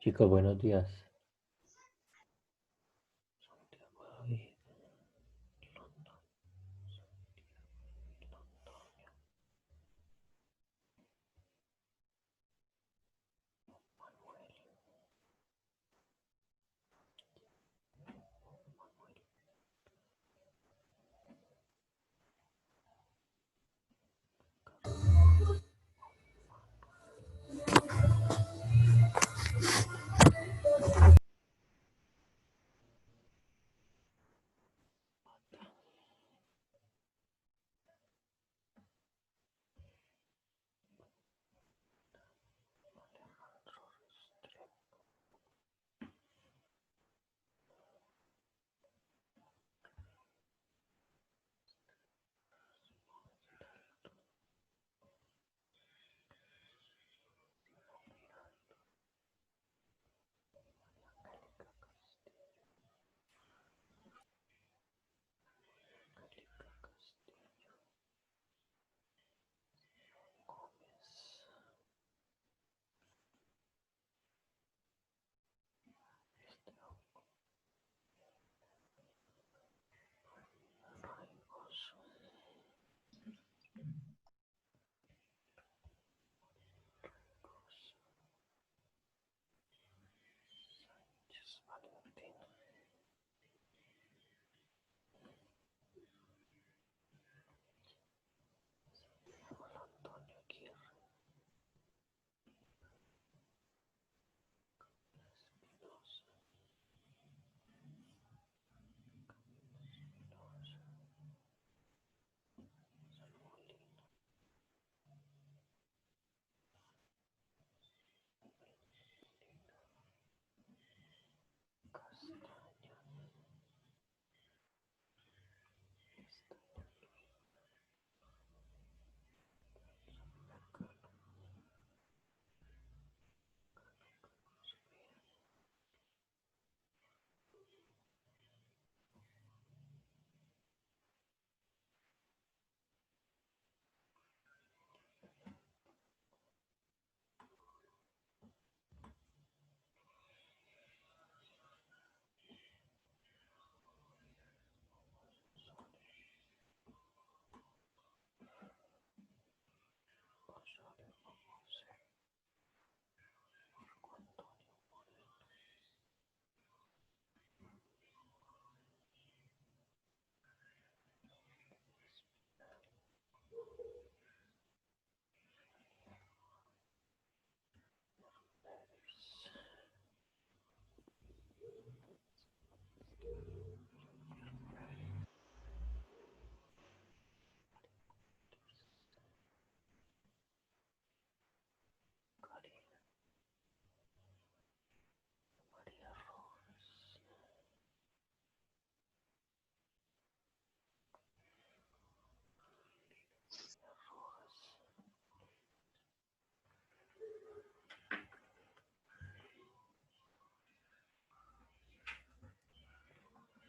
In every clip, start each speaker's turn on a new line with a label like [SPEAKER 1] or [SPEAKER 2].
[SPEAKER 1] Chicos, buenos días.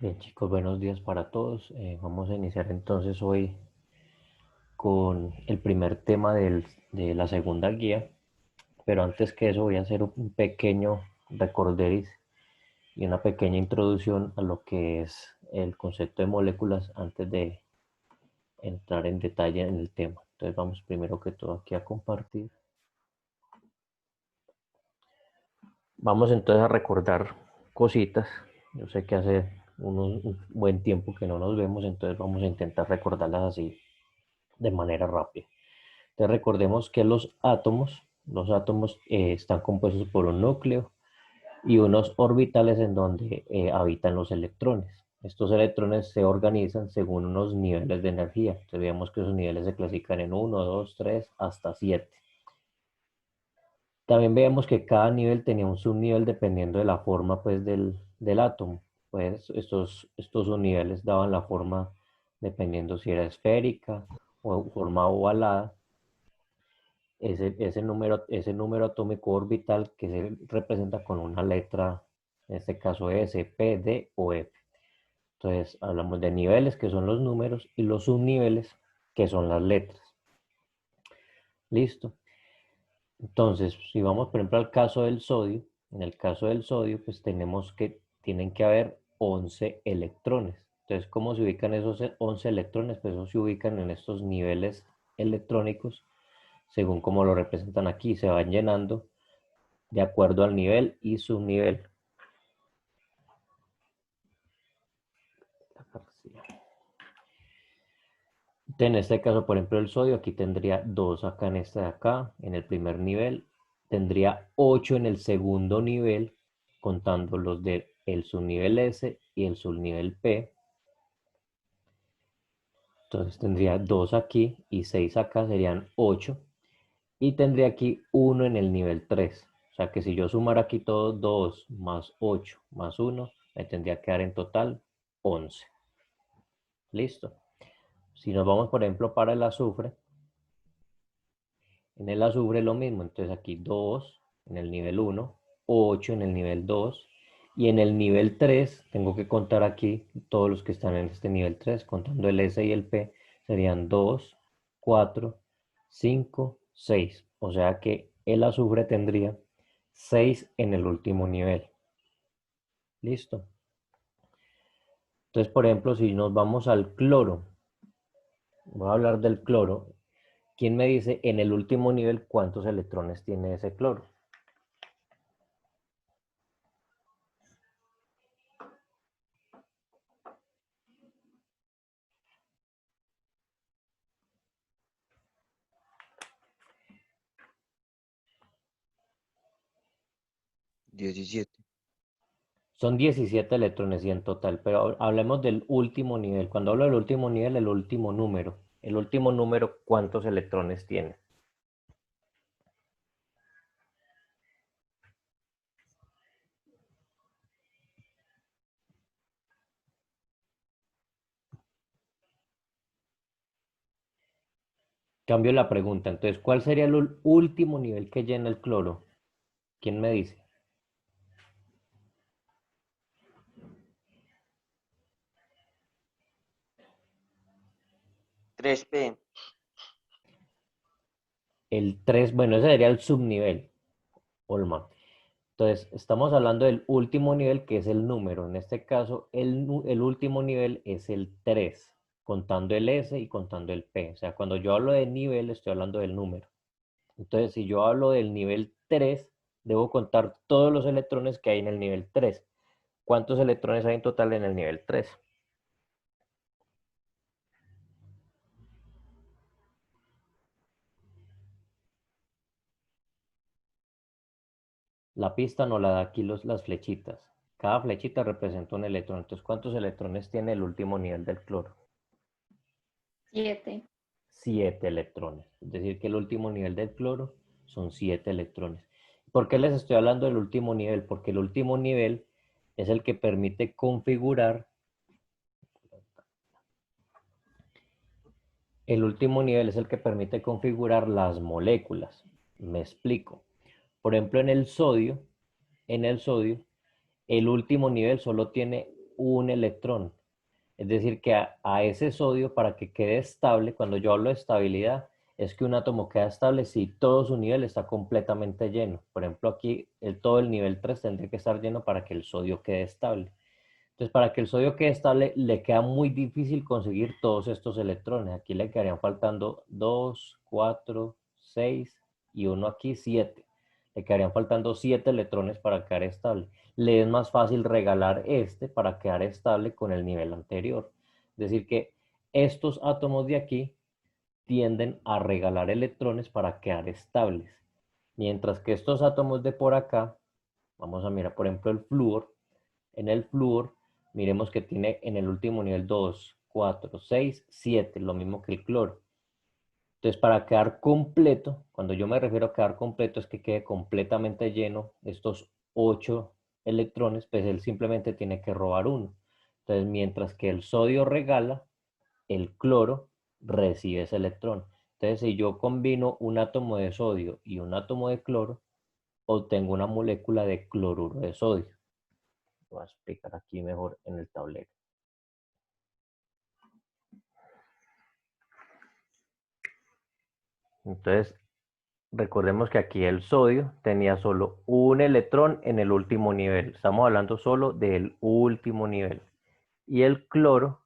[SPEAKER 1] Bien, chicos, buenos días para todos. Vamos a iniciar entonces hoy con el primer tema de la segunda guía, pero antes que eso voy a hacer un pequeño recorderis y una pequeña introducción a lo que es el concepto de moléculas antes de entrar en detalle en el tema. Entonces vamos primero que todo aquí a compartir. Vamos entonces a recordar cositas. Yo sé que hace un buen tiempo que no nos vemos, entonces vamos a intentar recordarlas así de manera rápida. Entonces recordemos que los átomos están compuestos por un núcleo y unos orbitales en donde habitan los electrones. Estos electrones se organizan según unos niveles de energía. Entonces vemos que esos niveles se clasifican en 1, 2, 3, hasta 7. También vemos que cada nivel tenía un subnivel dependiendo de la forma pues, del átomo. Pues estos subniveles daban la forma dependiendo si era esférica o forma ovalada. Ese número atómico orbital que se representa con una letra, en este caso S, P, D o F. Entonces hablamos de niveles que son los números y los subniveles que son las letras. Listo. Entonces, si vamos por ejemplo al caso del sodio, En el caso del sodio, pues tienen que haber 11 electrones. Entonces, ¿cómo se ubican esos 11 electrones? Pues esos se ubican en estos niveles electrónicos, según como lo representan aquí, se van llenando de acuerdo al nivel y subnivel. En este caso, por ejemplo, el sodio, aquí tendría 2 acá en este de acá, en el primer nivel. Tendría 8 en el segundo nivel, contando los del subnivel S y el subnivel P. Entonces tendría 2 aquí y 6 acá, serían 8. Y tendría aquí 1 en el nivel 3. O sea que si yo sumara aquí todo, 2 más 8 más 1, me tendría que dar en total 11. Listo. Si nos vamos, por ejemplo, para el azufre, en el azufre lo mismo. Entonces aquí 2 en el nivel 1, 8 en el nivel 2. Y en el nivel 3, tengo que contar aquí todos los que están en este nivel 3, contando el S y el P, serían 2, 4, 5, 6. O sea que el azufre tendría 6 en el último nivel. Listo. Entonces, por ejemplo, si nos vamos al cloro, voy a hablar del cloro. ¿Quién me dice en el último nivel cuántos electrones tiene ese cloro?
[SPEAKER 2] 17.
[SPEAKER 1] Son 17 electrones y en total, pero hablemos del último nivel. Cuando hablo del último nivel, el último número. El último número, ¿cuántos electrones tiene? Cambio la pregunta. Entonces, ¿cuál sería el último nivel que llena el cloro? ¿Quién me dice?
[SPEAKER 2] 3P.
[SPEAKER 1] El 3. Bueno, ese sería el subnivel, Olma. Entonces, estamos hablando del último nivel, que es el número. En este caso, el último nivel es el 3, contando el S y contando el P. O sea, cuando yo hablo de nivel, estoy hablando del número. Entonces, si yo hablo del nivel 3, debo contar todos los electrones que hay en el nivel 3. ¿Cuántos electrones hay en total en el nivel 3? La pista nos la da aquí las flechitas. Cada flechita representa un electrón. Entonces, ¿cuántos electrones tiene el último nivel del cloro?
[SPEAKER 3] 7.
[SPEAKER 1] 7 electrones. Es decir, que el último nivel del cloro son 7 electrones. ¿Por qué les estoy hablando del último nivel? Porque el último nivel es el que permite configurar. El último nivel es el que permite configurar las moléculas. Me explico. Por ejemplo, en el sodio, el último nivel solo tiene un electrón. Es decir, que a ese sodio, para que quede estable, cuando yo hablo de estabilidad, es que un átomo queda estable si todo su nivel está completamente lleno. Por ejemplo, aquí todo el nivel 3 tendría que estar lleno para que el sodio quede estable. Entonces, para que el sodio quede estable, le queda muy difícil conseguir todos estos electrones. Aquí le quedarían faltando 2, 4, 6 y uno aquí 7. Le quedarían faltando 7 electrones para quedar estable. Le es más fácil regalar este para quedar estable con el nivel anterior. Es decir, que estos átomos de aquí tienden a regalar electrones para quedar estables. Mientras que estos átomos de por acá, vamos a mirar por ejemplo el flúor, en el flúor, miremos que tiene en el último nivel 2, 4, 6, 7, lo mismo que el cloro. Entonces, para quedar completo, cuando yo me refiero a quedar completo, es que quede completamente lleno estos 8 electrones, pues él simplemente tiene que robar uno. Entonces, mientras que el sodio regala, el cloro recibe ese electrón. Entonces, si yo combino un átomo de sodio y un átomo de cloro, obtengo una molécula de cloruro de sodio. Voy a explicar aquí mejor en el tablero. Entonces, recordemos que aquí el sodio tenía solo un electrón en el último nivel. Estamos hablando solo del último nivel. Y el cloro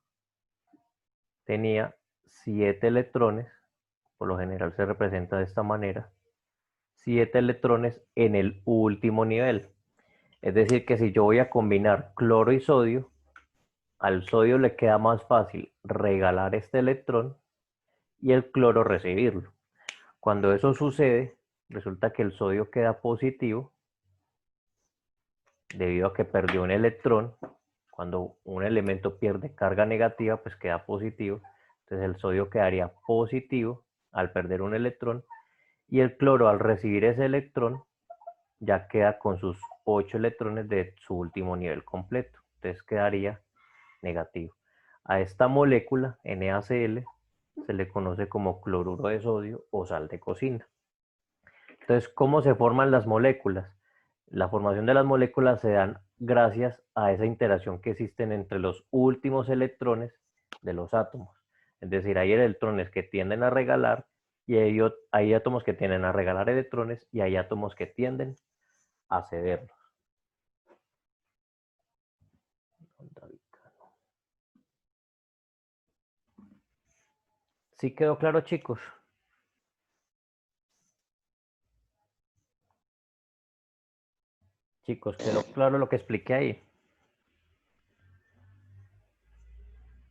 [SPEAKER 1] tenía 7 electrones, por lo general se representa de esta manera, 7 electrones en el último nivel. Es decir, que si yo voy a combinar cloro y sodio, al sodio le queda más fácil regalar este electrón y el cloro recibirlo. Cuando eso sucede, resulta que el sodio queda positivo debido a que perdió un electrón. Cuando un elemento pierde carga negativa, pues queda positivo. Entonces el sodio quedaría positivo al perder un electrón y el cloro al recibir ese electrón ya queda con sus 8 electrones de su último nivel completo. Entonces quedaría negativo. A esta molécula, NaCl, se le conoce como cloruro de sodio o sal de cocina. Entonces, ¿cómo se forman las moléculas? La formación de las moléculas se dan gracias a esa interacción que existen entre los últimos electrones de los átomos. Es decir, hay electrones que tienden a regalar y hay átomos que tienden a regalar electrones y hay átomos que tienden a cederlos. ¿Sí quedó claro, chicos? Chicos, ¿quedó claro lo que expliqué ahí?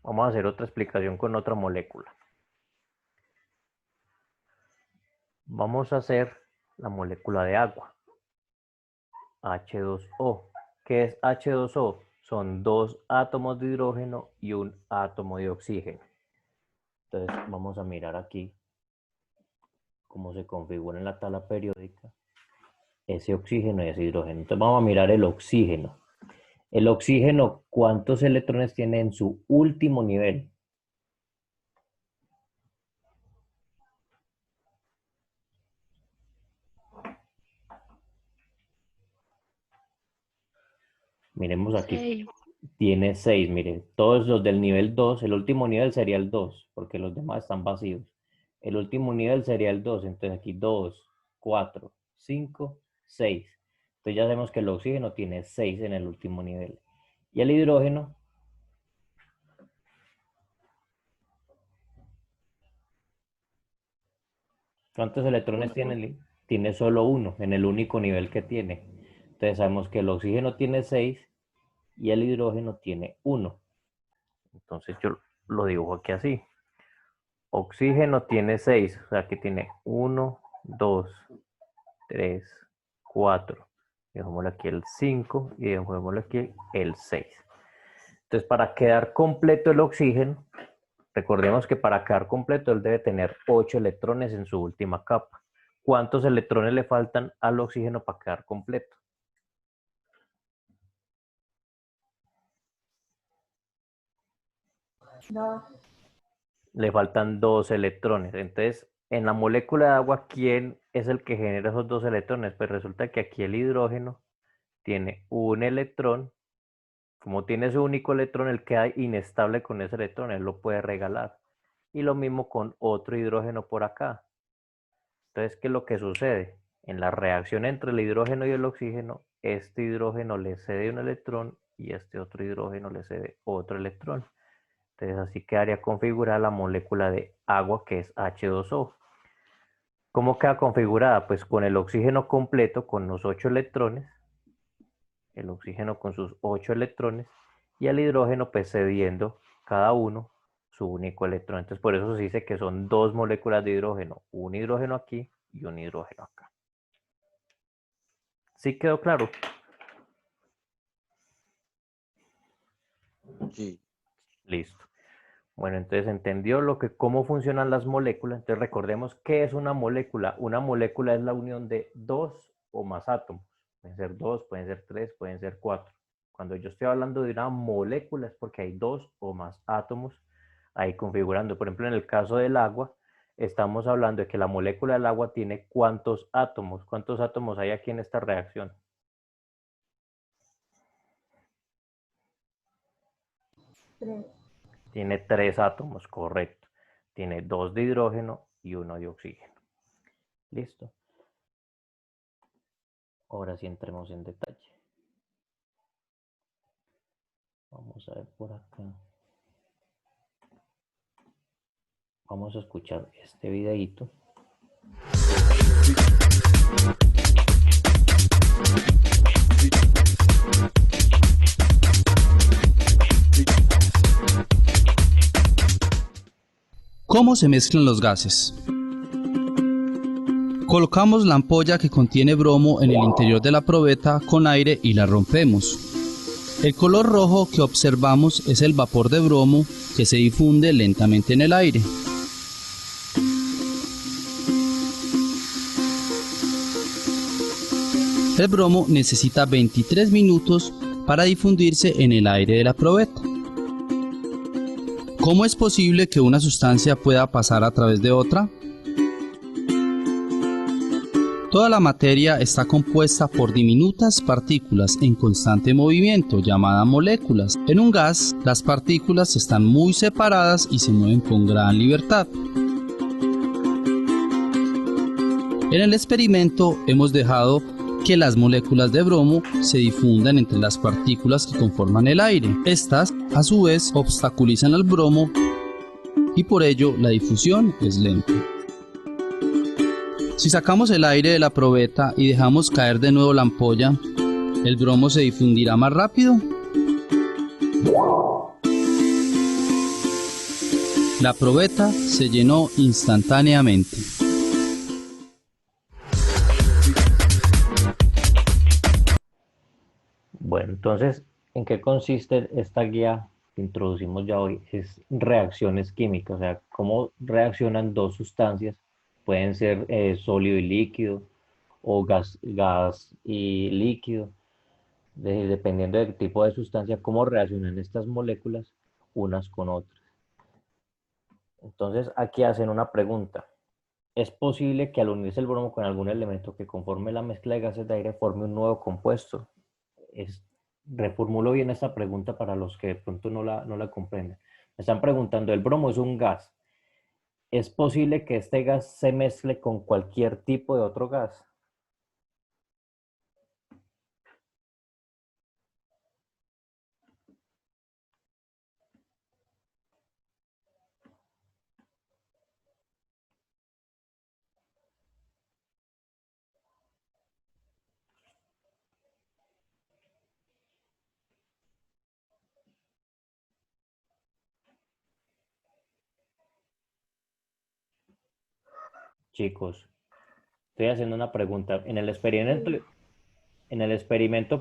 [SPEAKER 1] Vamos a hacer otra explicación con otra molécula. Vamos a hacer la molécula de agua, H2O. ¿Qué es H2O? Son 2 átomos de hidrógeno y un átomo de oxígeno. Entonces vamos a mirar aquí cómo se configura en la tabla periódica ese oxígeno y ese hidrógeno. Entonces vamos a mirar el oxígeno. El oxígeno, ¿cuántos electrones tiene en su último nivel? Miremos aquí.
[SPEAKER 3] 6.
[SPEAKER 1] Tiene 6, miren. Todos los del nivel 2, el último nivel sería el 2, porque los demás están vacíos. El último nivel sería el 2, entonces aquí 2, 4, 5, 6. Entonces ya sabemos que el oxígeno tiene 6 en el último nivel. Y el hidrógeno, ¿cuántos electrones tiene? Tiene solo uno en el único nivel que tiene. Entonces sabemos que el oxígeno tiene 6 y el hidrógeno tiene 1. Entonces yo lo dibujo aquí así. Oxígeno tiene 6, o sea que tiene 1, 2, 3, 4. Dejémosle aquí el 5 y dejémosle aquí el 6. Entonces, para quedar completo el oxígeno, recordemos que para quedar completo él debe tener 8 electrones en su última capa. ¿Cuántos electrones le faltan al oxígeno para quedar completo?
[SPEAKER 3] Dos.
[SPEAKER 1] Le faltan 2 electrones. Entonces, en la molécula de agua, ¿quién es el que genera esos 2 electrones? Pues resulta que aquí el hidrógeno tiene un electrón. Como tiene su único electrón, él queda inestable con ese electrón, él lo puede regalar. Y lo mismo con otro hidrógeno por acá. Entonces, ¿qué es lo que sucede? En la reacción entre el hidrógeno y el oxígeno, este hidrógeno le cede un electrón y este otro hidrógeno le cede otro electrón. Entonces, así quedaría configurada la molécula de agua que es H2O. ¿Cómo queda configurada? Pues con el oxígeno completo, con los 8 electrones, el oxígeno con sus 8 electrones y el hidrógeno pues cediendo cada uno su único electrón. Entonces por eso se dice que son 2 moléculas de hidrógeno, un hidrógeno aquí y un hidrógeno acá. ¿Sí quedó claro?
[SPEAKER 2] Sí.
[SPEAKER 1] Listo. Bueno, entonces entendió cómo funcionan las moléculas. Entonces recordemos qué es una molécula. Una molécula es la unión de 2 o más átomos. Pueden ser 2, pueden ser 3, pueden ser 4. Cuando yo estoy hablando de una molécula es porque hay 2 o más átomos ahí configurando. Por ejemplo, en el caso del agua, estamos hablando de que la molécula del agua tiene ¿cuántos átomos? ¿Cuántos átomos hay aquí en esta reacción?
[SPEAKER 3] 3.
[SPEAKER 1] Tiene 3 átomos, correcto. Tiene 2 de hidrógeno y 1 de oxígeno. Listo. Ahora sí entremos en detalle. Vamos a ver por acá. Vamos a escuchar este videíto.
[SPEAKER 4] ¿Cómo se mezclan los gases? Colocamos la ampolla que contiene bromo en el interior de la probeta con aire y la rompemos. El color rojo que observamos es el vapor de bromo que se difunde lentamente en el aire. El bromo necesita 23 minutos para difundirse en el aire de la probeta. ¿Cómo es posible que una sustancia pueda pasar a través de otra? Toda la materia está compuesta por diminutas partículas en constante movimiento, llamadas moléculas. En un gas, las partículas están muy separadas y se mueven con gran libertad. En el experimento hemos dejado que las moléculas de bromo se difundan entre las partículas que conforman el aire. Estas, a su vez, obstaculizan al bromo y por ello la difusión es lenta. Si sacamos el aire de la probeta y dejamos caer de nuevo la ampolla, ¿el bromo se difundirá más rápido? La probeta se llenó instantáneamente.
[SPEAKER 1] Bueno, entonces, ¿en qué consiste esta guía que introducimos ya hoy? Es reacciones químicas, o sea, cómo reaccionan dos sustancias. Pueden ser sólido y líquido, o gas y líquido, dependiendo del tipo de sustancia, cómo reaccionan estas moléculas unas con otras. Entonces, aquí hacen una pregunta. ¿Es posible que al unirse el bromo con algún elemento que conforme la mezcla de gases de aire forme un nuevo compuesto? Reformulo bien esta pregunta para los que de pronto no la comprenden. Me están preguntando, el bromo es un gas. ¿Es posible que este gas se mezcle con cualquier tipo de otro gas? Chicos, estoy haciendo una pregunta. En el experimento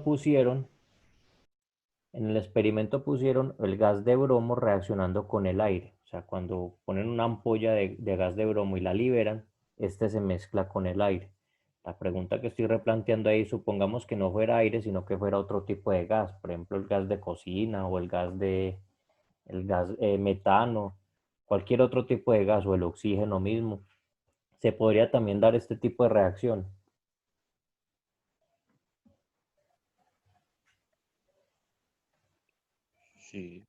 [SPEAKER 1] pusieron el gas de bromo reaccionando con el aire. O sea, cuando ponen una ampolla de gas de bromo y la liberan, este se mezcla con el aire. La pregunta que estoy replanteando ahí, supongamos que no fuera aire, sino que fuera otro tipo de gas, por ejemplo, el gas de cocina o el gas metano, cualquier otro tipo de gas o el oxígeno mismo. Se podría también dar este tipo de reacción.
[SPEAKER 2] Sí,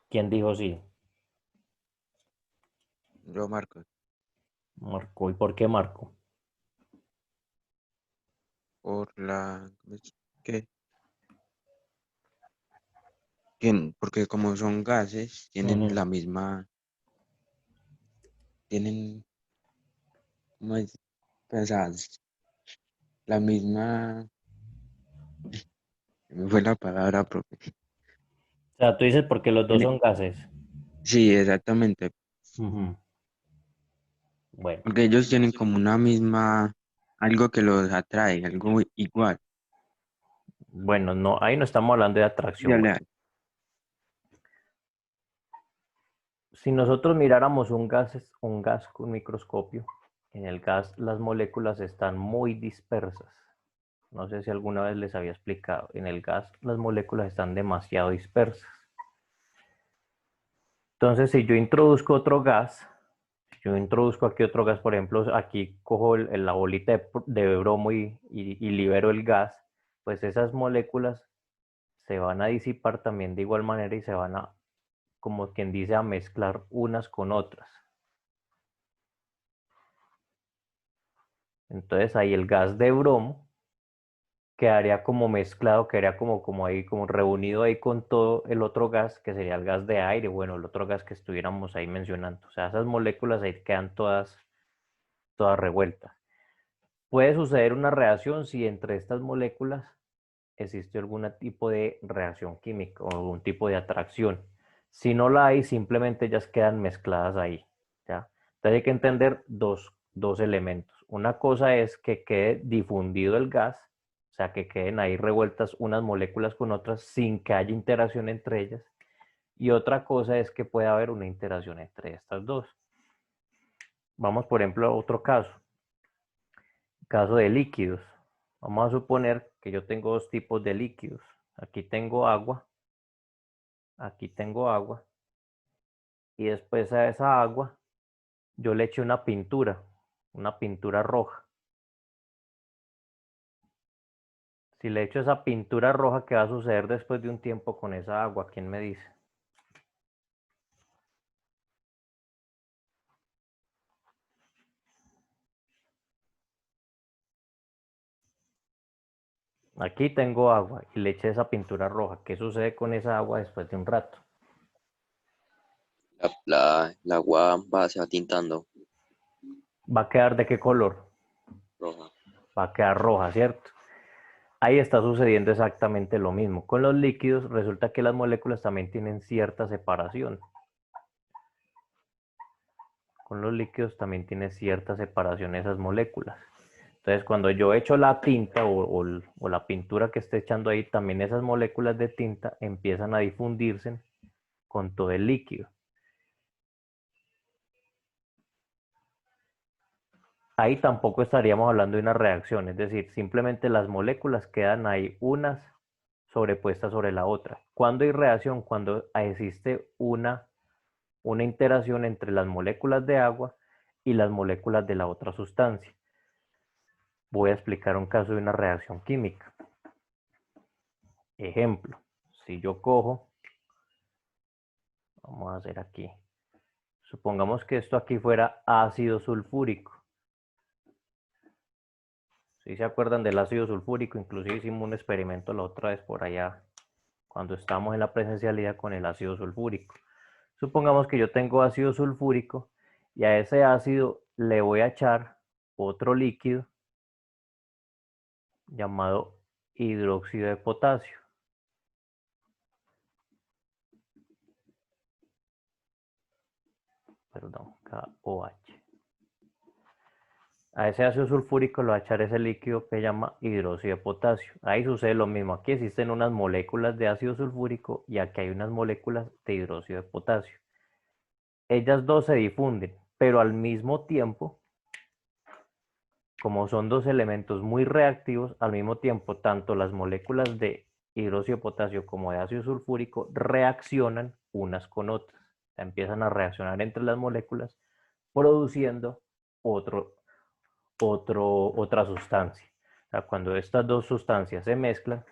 [SPEAKER 1] ¿Quién dijo sí?
[SPEAKER 2] yo marco.
[SPEAKER 1] Marco. ¿Y por qué Marco?
[SPEAKER 2] Por la... ¿Qué? Porque como son gases, tienen
[SPEAKER 1] Ujú.
[SPEAKER 2] la misma... Tienen... ¿Cómo es? Pesadas. La misma... Me fue la palabra, profe.
[SPEAKER 1] O sea, tú dices porque los dos
[SPEAKER 2] Tiene-
[SPEAKER 1] son gases.
[SPEAKER 2] Sí, exactamente.
[SPEAKER 1] Ujú. Bueno,
[SPEAKER 2] Porque ellos tienen como una misma... Algo que los atrae, algo igual.
[SPEAKER 1] bueno, no, ahí no estamos hablando de
[SPEAKER 2] Ya
[SPEAKER 1] atracción.
[SPEAKER 2] le...
[SPEAKER 1] Si nosotros miráramos un gas con microscopio, en el gas las moléculas están muy dispersas. No sé si alguna vez les había explicado. En el gas las moléculas están demasiado dispersas. Entonces, si yo introduzco otro gas, si yo introduzco aquí otro gas, por ejemplo, aquí cojo la bolita de bromo y libero el gas, pues esas moléculas se van a disipar también de igual manera y se van a, como quien dice, a mezclar unas con otras. Entonces ahí el gas de bromo quedaría como mezclado, quedaría como ahí, como reunido ahí con todo el otro gas, que sería el gas de aire, bueno, el otro gas que estuviéramos ahí mencionando. O sea, esas moléculas ahí quedan todas revueltas. Puede suceder una reacción si entre estas moléculas existe algún tipo de reacción química o algún tipo de atracción. Si no la hay, simplemente ellas quedan mezcladas ahí, ¿ya? Entonces hay que entender dos elementos. Una cosa es que quede difundido el gas, o sea, que queden ahí revueltas unas moléculas con otras sin que haya interacción entre ellas. Y otra cosa es que pueda haber una interacción entre estas dos. Vamos, por ejemplo, a otro caso. Caso de líquidos. Vamos a suponer que yo tengo dos tipos de líquidos. Aquí tengo agua y después a esa agua yo le eché una pintura roja. Si le echo esa pintura roja, ¿qué va a suceder después de un tiempo con esa agua? ¿Quién me dice? Aquí tengo agua y le eché esa pintura roja. ¿Qué sucede con esa agua después de un rato?
[SPEAKER 5] La agua se va tintando
[SPEAKER 1] ¿Va a quedar de qué color?
[SPEAKER 5] roja.
[SPEAKER 1] Va a quedar roja, ¿cierto? Ahí está sucediendo exactamente lo mismo. Con los líquidos resulta que las moléculas también tienen cierta separación. Con los líquidos también tiene cierta separación esas moléculas. Entonces, cuando yo echo la tinta o la pintura que esté echando ahí, también esas moléculas de tinta empiezan a difundirse con todo el líquido. Ahí tampoco estaríamos hablando de una reacción, es decir, simplemente las moléculas quedan ahí unas sobrepuestas sobre la otra. ¿Cuándo hay reacción? Cuando existe una interacción entre las moléculas de agua y las moléculas de la otra sustancia. Voy a explicar un caso de una reacción química. Ejemplo, si yo cojo, vamos a hacer aquí, supongamos que esto aquí fuera ácido sulfúrico. Si se acuerdan del ácido sulfúrico, inclusive hicimos un experimento la otra vez por allá, cuando estamos en la presencialidad con el ácido sulfúrico. Supongamos que yo tengo ácido sulfúrico y a ese ácido le voy a echar otro líquido llamado hidróxido de potasio. Perdón, KOH. A ese ácido sulfúrico le va a echar ese líquido que se llama hidróxido de potasio. Ahí sucede lo mismo. Aquí existen unas moléculas de ácido sulfúrico y aquí hay unas moléculas de hidróxido de potasio. Ellas dos se difunden, pero al mismo tiempo, como son dos elementos muy reactivos, al mismo tiempo tanto las moléculas de hidróxido de potasio como de ácido sulfúrico reaccionan unas con otras. Empiezan a reaccionar entre las moléculas produciendo otra sustancia. O sea, cuando estas dos sustancias se mezclan,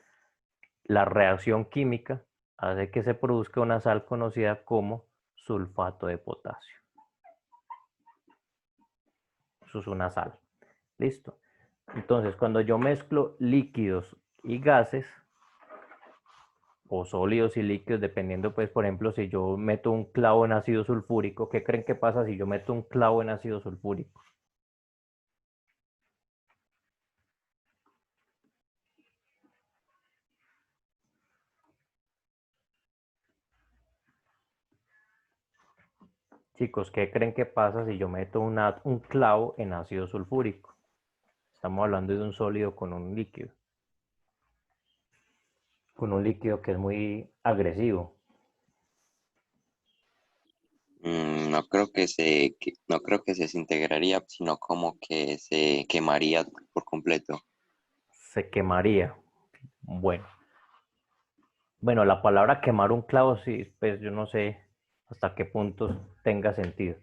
[SPEAKER 1] la reacción química hace que se produzca una sal conocida como sulfato de potasio. Eso es una sal. Listo. Entonces, cuando yo mezclo líquidos y gases, o sólidos y líquidos, dependiendo, pues, por ejemplo, si yo meto un clavo en ácido sulfúrico, ¿qué creen que pasa si yo meto un clavo en ácido sulfúrico? Chicos, ¿qué creen que pasa si yo meto un clavo en ácido sulfúrico? Estamos hablando de un sólido con un líquido. Con un líquido que es muy agresivo.
[SPEAKER 5] No creo que se desintegraría, sino como que se quemaría por completo.
[SPEAKER 1] Se quemaría. Bueno. Bueno, la palabra quemar un clavo, sí, pues yo no sé hasta qué punto tenga sentido.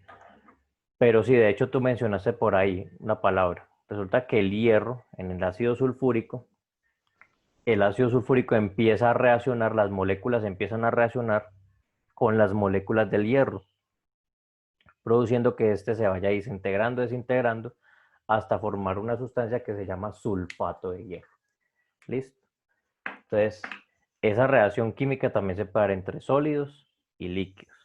[SPEAKER 1] Pero sí, de hecho tú mencionaste por ahí una palabra. Resulta que el hierro en el ácido sulfúrico empieza a reaccionar, las moléculas empiezan a reaccionar con las moléculas del hierro, produciendo que éste se vaya desintegrando hasta formar una sustancia que se llama sulfato de hierro. ¿Listo? Entonces, esa reacción química también se puede dar entre sólidos y líquidos.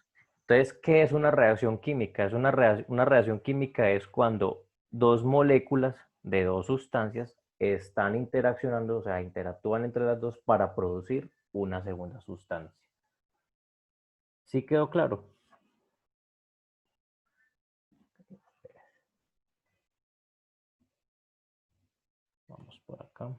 [SPEAKER 1] Entonces, ¿qué es una reacción química? Una reacción química es cuando dos moléculas de dos sustancias están interaccionando, o sea, interactúan entre las dos para producir una segunda sustancia. ¿Sí quedó claro? Vamos por acá.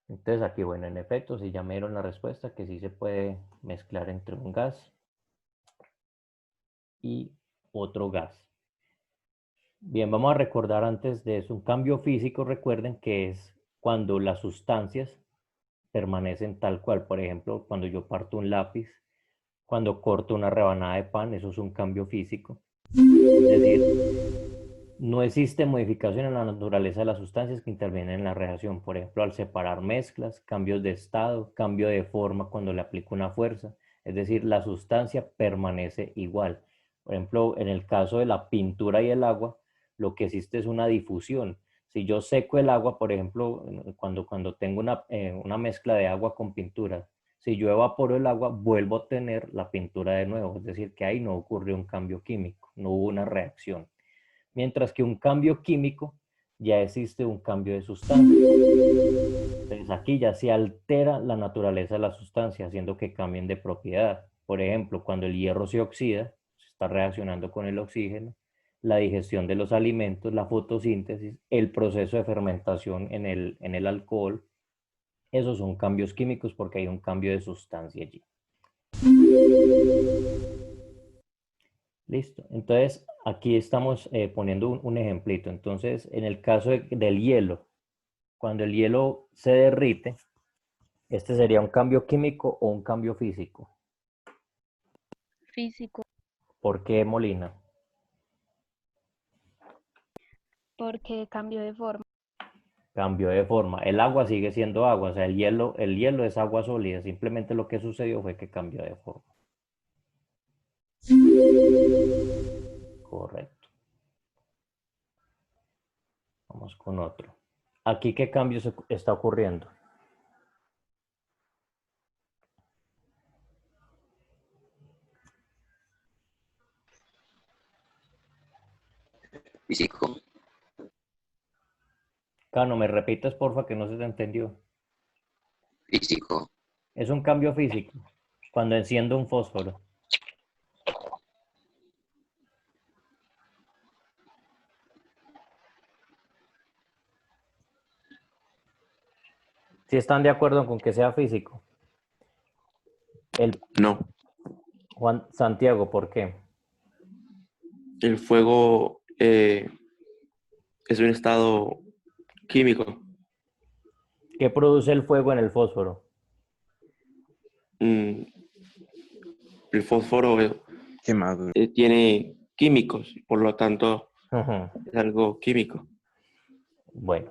[SPEAKER 1] Entonces aquí, bueno, en efecto, si ya me dieron la respuesta, que sí se puede mezclar entre un gas y otro gas. Bien, vamos a recordar antes de eso, un cambio físico, recuerden que es cuando las sustancias permanecen tal cual. Por ejemplo, cuando yo parto un lápiz, cuando corto una rebanada de pan, eso es un cambio físico. Es decir, no existe modificación en la naturaleza de las sustancias que intervienen en la reacción. Por ejemplo, al separar mezclas, cambios de estado, cambio de forma cuando le aplico una fuerza. Es decir, la sustancia permanece igual. Por ejemplo, en el caso de la pintura y el agua, lo que existe es una difusión. Si yo seco el agua, por ejemplo, cuando tengo una mezcla de agua con pintura, si yo evaporo el agua, vuelvo a tener la pintura de nuevo. Es decir, que ahí no ocurrió un cambio químico, no hubo una reacción. Mientras que un cambio químico ya existe un cambio de sustancia. Entonces aquí ya se altera la naturaleza de la sustancia, haciendo que cambien de propiedad. Por ejemplo, cuando el hierro se oxida, se está reaccionando con el oxígeno, la digestión de los alimentos, la fotosíntesis, el proceso de fermentación en el alcohol, esos son cambios químicos porque hay un cambio de sustancia allí. Listo. Entonces, aquí estamos poniendo un ejemplito. Entonces, en el caso del hielo, cuando el hielo se derrite, este sería un cambio químico o un cambio físico.
[SPEAKER 3] Físico,
[SPEAKER 1] ¿Por qué, Molina?
[SPEAKER 3] porque cambio de forma.
[SPEAKER 1] Cambio de forma. El agua sigue siendo agua, o sea, el hielo es agua sólida. Simplemente lo que sucedió fue que cambió de forma. Correcto. Vamos con otro. Aquí, ¿qué cambio está ocurriendo?
[SPEAKER 5] Físico,
[SPEAKER 1] Cano, ¿me repites, porfa, que no se te entendió?
[SPEAKER 5] físico,
[SPEAKER 1] Es un cambio físico. Cuando enciendo un fósforo. Si están de acuerdo con que sea físico.
[SPEAKER 6] No,
[SPEAKER 1] Juan Santiago, ¿por qué?
[SPEAKER 6] el fuego es un estado químico.
[SPEAKER 1] ¿Qué produce el fuego en el fósforo?
[SPEAKER 6] Mm, el fósforo
[SPEAKER 2] Quemadura.
[SPEAKER 6] tiene químicos, por lo tanto
[SPEAKER 1] Ujú.
[SPEAKER 6] es algo químico.
[SPEAKER 1] Bueno,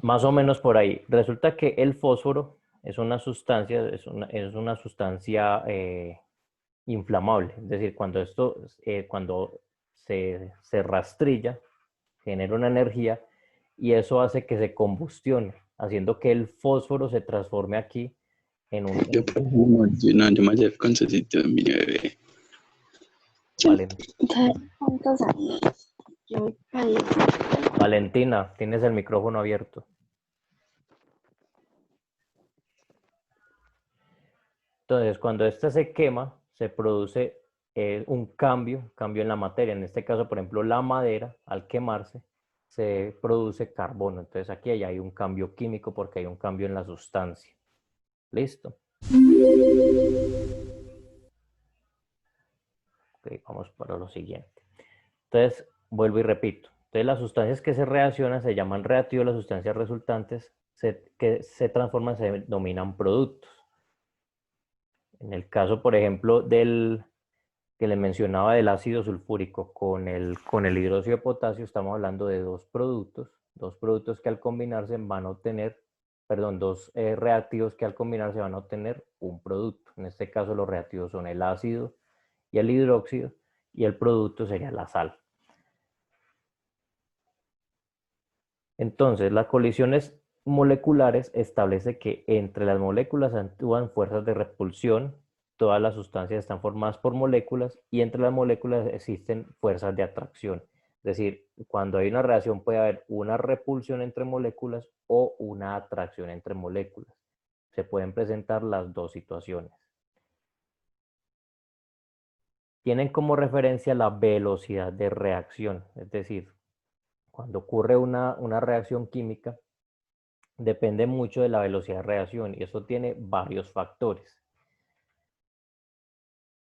[SPEAKER 1] más o menos por ahí. Resulta que el fósforo es una sustancia, es una sustancia inflamable. Es decir, cuando se rastrilla, genera una energía y eso hace que se combustione, haciendo que el fósforo se transforme aquí en un...
[SPEAKER 7] Yo, pues, no, yo me llevo con Cecito, mi bebé.
[SPEAKER 3] ¿Sabes cuántos años? Yo voy para allá.
[SPEAKER 1] Valentina, tienes el micrófono abierto. Entonces, cuando esta se quema, se produce un cambio en la materia. En este caso, por ejemplo, la madera, al quemarse, se produce carbono. Entonces, aquí ya hay un cambio químico porque hay un cambio en la sustancia. ¿Listo? Ok, vamos para lo siguiente. Entonces, vuelvo y repito. Entonces, las sustancias que se reaccionan se llaman reactivos, las sustancias resultantes que se transforman se denominan productos. En el caso, por ejemplo, del que le mencionaba del ácido sulfúrico con el hidróxido de potasio, estamos hablando de dos productos que al combinarse van a obtener, perdón, dos reactivos que al combinarse van a obtener un producto. En este caso los reactivos son el ácido y el hidróxido y el producto sería la sal. Entonces, las colisiones moleculares establece que entre las moléculas actúan fuerzas de repulsión, todas las sustancias están formadas por moléculas y entre las moléculas existen fuerzas de atracción. Es decir, cuando hay una reacción puede haber una repulsión entre moléculas o una atracción entre moléculas. Se pueden presentar las dos situaciones. Tienen como referencia la velocidad de reacción, es decir, cuando ocurre una reacción química, depende mucho de la velocidad de reacción y eso tiene varios factores.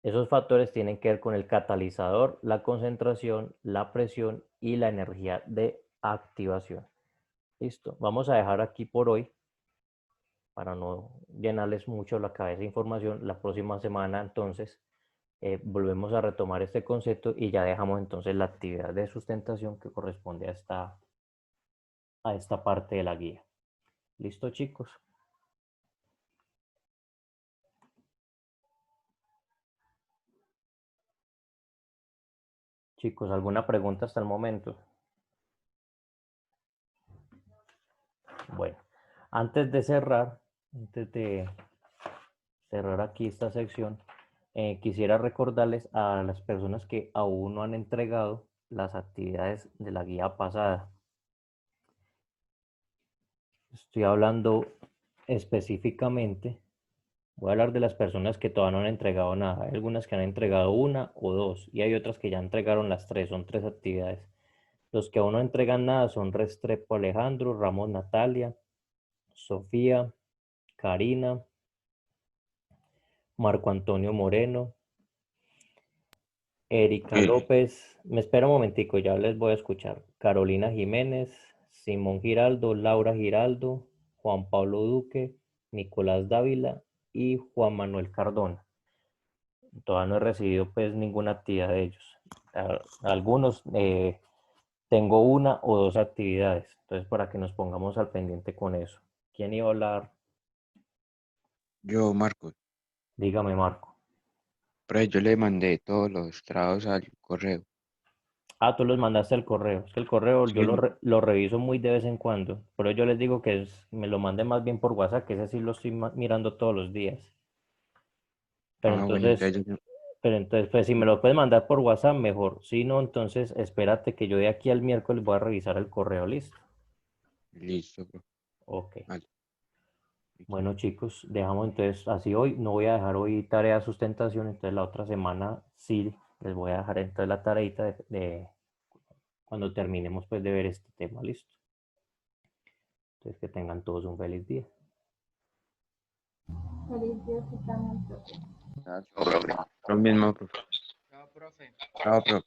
[SPEAKER 1] Esos factores tienen que ver con el catalizador, la concentración, la presión y la energía de activación. Listo, vamos a dejar aquí por hoy para no llenarles mucho la cabeza de información. La próxima semana entonces volvemos a retomar este concepto y ya dejamos entonces la actividad de sustentación que corresponde a esta parte de la guía. ¿Listo, chicos? Chicos, ¿alguna pregunta hasta el momento? Bueno, antes de cerrar aquí esta sección, quisiera recordarles a las personas que aún no han entregado las actividades de la guía pasada. Estoy hablando específicamente, voy a hablar de las personas que todavía no han entregado nada. Hay algunas que han entregado una o dos y hay otras que ya entregaron las tres, son 3 actividades. Los que aún no entregan nada son Restrepo Alejandro, Ramos Natalia, Sofía, Karina, Marco Antonio Moreno, Erika López, me espera un momentico, ya les voy a escuchar. Carolina Jiménez, Simón Giraldo, Laura Giraldo, Juan Pablo Duque, Nicolás Dávila y Juan Manuel Cardona. Todavía no he recibido pues ninguna actividad de ellos. Algunos tengo una o dos actividades, entonces para que nos pongamos al pendiente con eso. ¿Quién iba a hablar?
[SPEAKER 2] Yo, Marcos,
[SPEAKER 1] Dígame, Marco.
[SPEAKER 2] pero yo le mandé todos los trabajos al correo.
[SPEAKER 1] Ah, tú los mandaste al correo. Es que el correo yo
[SPEAKER 2] Sí.
[SPEAKER 1] lo reviso muy de vez en cuando. Pero yo les digo que me lo mande más bien por WhatsApp, que ese sí lo estoy mirando todos los días. Pero
[SPEAKER 2] Ah, bueno,
[SPEAKER 1] entonces, pues si me lo puedes mandar por WhatsApp, mejor. Si no, entonces espérate que yo de aquí al miércoles voy a revisar el correo, ¿listo?
[SPEAKER 2] listo, bro.
[SPEAKER 1] Ok.
[SPEAKER 2] Vale.
[SPEAKER 1] Bueno, chicos, dejamos entonces así hoy. No voy a dejar hoy tarea de sustentación, entonces la otra semana sí les voy a dejar entonces la tareita de cuando terminemos pues de ver este tema, ¿listo? Entonces que tengan todos un feliz día.
[SPEAKER 3] Feliz día, que también, profe.
[SPEAKER 2] Lo mismo, profe. Chao, profe.